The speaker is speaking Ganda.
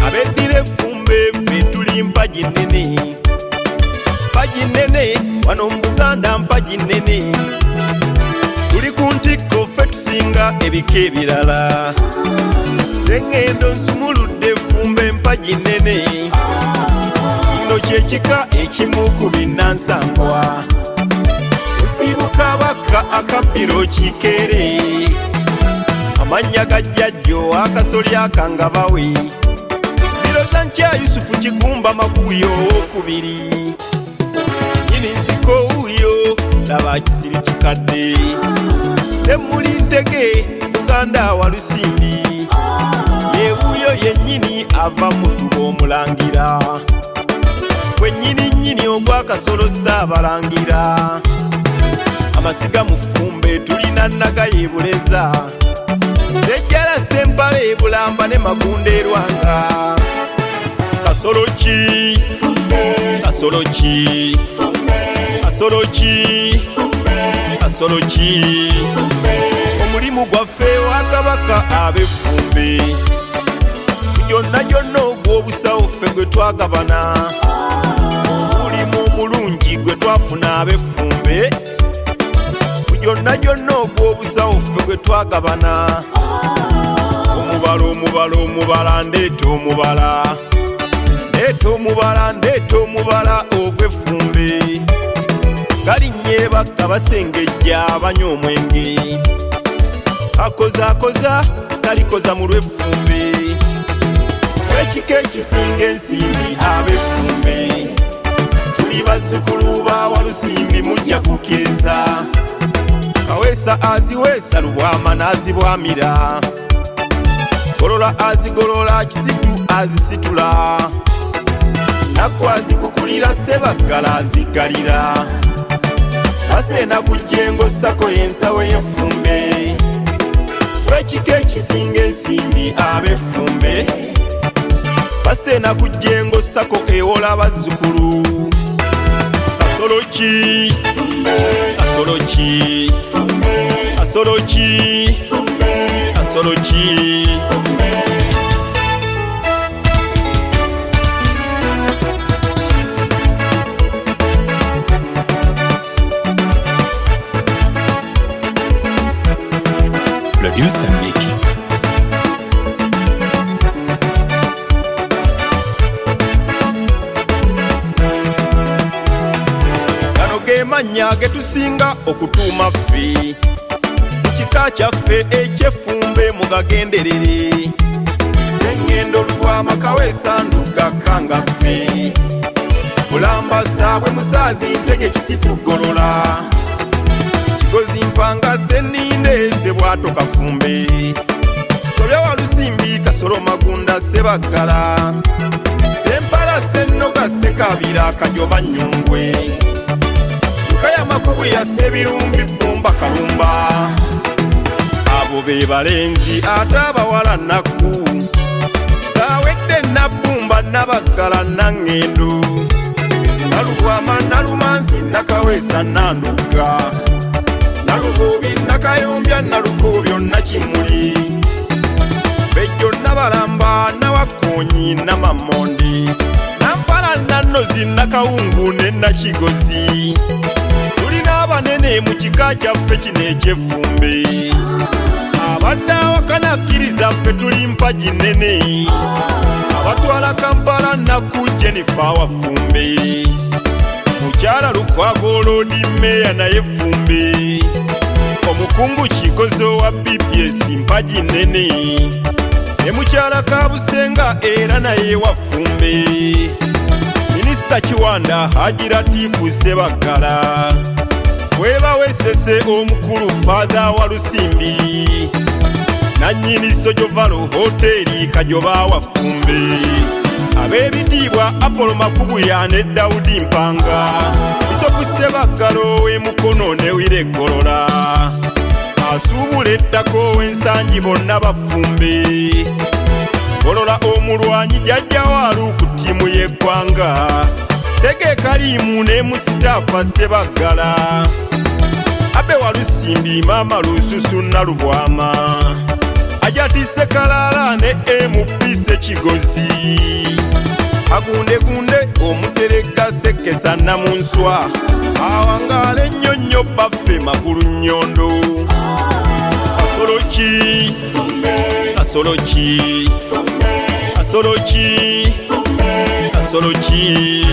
Abedire fumbe fetuli mpaji nene, mpaji nene wano mbuganda mpaji nene. Tuli kuntiko fetusinga ebike ebirala, sengendo nsumuludde fumbe mpaji nene. Kino kyekika ekimu ku binnansangwa, sibuka baka akabbiro kikere, amanya ga jjajjo akasoli akangabawe. Biroza nkya Yusufu Kigumba Makuyo okubiri, nyini nsiko uyo laba kisiri kikadde. Semuli Ntege Buganda wa Lusimbi, ye uyo yennyini ava mu Tubo Omulangira, gwe nnyini ogw'Akasolo Ssaabalangira. Amasiga mu Ffumbe tulina Nagaye Buleza, Sejjala Sempale Bulamba ne Magunda Erwanga. Kasolo ki Kasolo ki Kasolo ki Kasolo ki omulimu gwaffe wa Kabaka ab'Effumbe, gyonna gyonna ogw'obusawo ffe gwe twagabana, omulimu omulungi gwe twafuna ab'Effumbe, gyonna gyonna ogw'obusawo ffe gwe twagabana. Omubala ndeeta omubala, ndeeta omubala, ndeeta omubala ogw'Effumbe. Galinnye bakka basengejja abanywa omwenge, akoza talikoza mu lw'Effumbe. Ekika ekisinga ensimbi ab'Effumbe, tuli bazzukulu ba Walusimbi mujja kukkiriza. Kaweesa aziweesa, Lubwama n'azibwamira, Golola azigolola, Kisitu azisitula, Nakku azikukulira, Ssebaggala aziggalira. Kaseena ku Jjengo Sako y'ensawo y'Effumbe, ekika ekisinga ensimbi ab'Effumbe. Kaseena ku Jjengo Sako ewola abazzukulu. Kasolo ki Kasolo ki Kasolo ki Kasolo ki Producer Mickey. Gano ge mannya ge tusinga okutuuma ffe, mu kika kyaffe eky'Effumbe mugagenderere. Sengendo Lubwama Kaweesa Nduga Kanga ffe, Bulamba Ssaabwe Musaazi Ntege Kisitu Golola, Kigozi Mpanga Sseninde Ssebwato Kafumbe, Sobya Walusimbi Kasolo Magunda Ssebaggala, Sempala Ssennoga Ssekabira Kajoba Nnyungwe, Lukaya Makubu ya Ssebirumbi Bbumba Kalumba. Abo be balenzi ate abawala Nakku, Zaawedde Nabbumba Nabaggala Nangendo, Nalubwama Nalumansi Nakaweesa Nanduga, Nalubuubi Nakayombya Nalukobyo Nakimuli, Bejjo Nabalamba Nawakonyi Namamondi, Nampala Nanozi Nakawungu ne Nakigozi. Tulina abanene mu kika kyaffe kino eky'Effumbe, abadde awakanakkiriza ffe tuli mpaji nene, abatwala Kampala Nakku Jennifer wa Ffumbe, Mukyala Lukwago Lodi Meya naye Ffumbe, Omukungu Kigozo wa BBS mpaji nene, ne Mukyala Kabusenga era naye wa Ffumbe, Minisita Kiwanda Haji Latifu Ssebaggala, Weebawe Ssese omukulu Father wa Lusimbi, nannyini Sojovalo Hoteri Kajoba wa Ffumbe, ab'ebitiibwa Apollo Makubuya ne Daudi Mpanga, Bisopu Ssebaggala ow'Emukono ne Wire Golola, asuubula ettaka ow'Ensangi bonna Baffumbe, Golola omulwanyi jjajja wa Luuku ttiimu y'eggwanga, Tege Kalimu ne Musitafa Ssebaggala, abe walusimbi mama lususu na lubwama ajatise kalala ne emupise kigozi agundegunde omutereka sekesa namunswa awangale nnyonnyo baffe magulu nnyondo asoloki asoloki asoloki asoloki